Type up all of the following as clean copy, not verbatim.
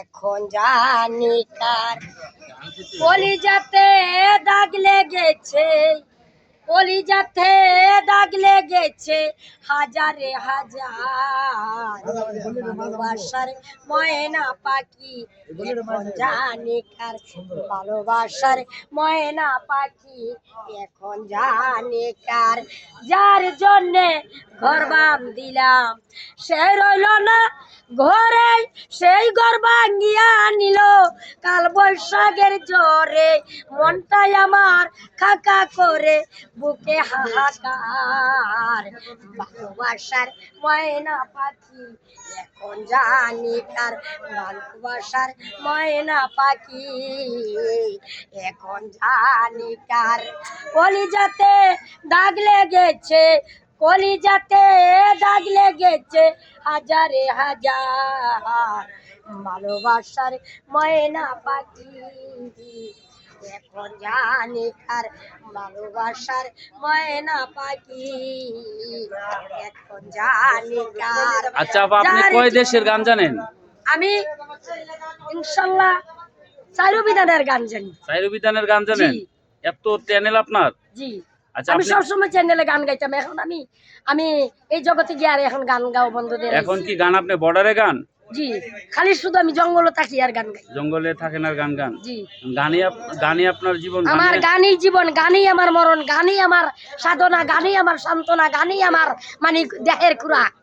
এখন জানি কার কলিজাতে দাগ লেগেছে, কলিজাতে দাগ লেগেছে হাজারে হাজার ভালোবাসার ময়না পাখি এখন জানি কার, ভালোবাসার ময়না পাখি এখন জানি কার। যার জন্যে ঘর দিলাম সে রইল না ঘরে, সেই ঘর ভাঙিয়া নিল কাল বৈশাখের জ্বরে, মনটাই আমার খাকা করে বুকে হাহাকার। ভালোবাসার ময়না পাখি এখন জানি কার, ভালোবাসার ময়না পাখি এখন জানি কার। কলিজাতে দাগ লেগেছে, কলিজাতে দাগ লেগেছে হাজারে হাজার ভালোবাসার ময়না পাখি এখন জানি কার, ভালোবাসার ময়না পাখি এখন জানি কার। আচ্ছা আপা, আপনি কয় দেশের গান জানেন? আমি ইনশাআল্লাহ চাইরু বিধানের গান জানি। চাইরু বিধানের গান জানেন? এত চ্যানেল আপনার? জি। আচ্ছা, আমি সবসময় চ্যানেলে গান গাইতাম, এখন আমি এই জগতে গিয়ে আর এখন গান গাও বন্ধ দিয়ে। এখন কি গান আপনি বর্ডারে গান? জি, খালি শুধু আমি জঙ্গলে থাকি আর গান গাই। জঙ্গলে থাকেন আর গান গান? জি। গানই আপনার জীবন? আমার গানই জীবন, গানই আমার মরণ, গানই আমার সাধনা, গানই আমার সান্ত্বনা, গানই আমার মানে দেহের খুরাক।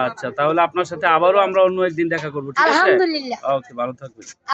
আচ্ছা, তাহলে আপনার সাথে আবারও আমরা অন্য একদিন দেখা করবো, ঠিক আছে? আলহামদুলিল্লাহ। ওকে, ভালো থাকবেন।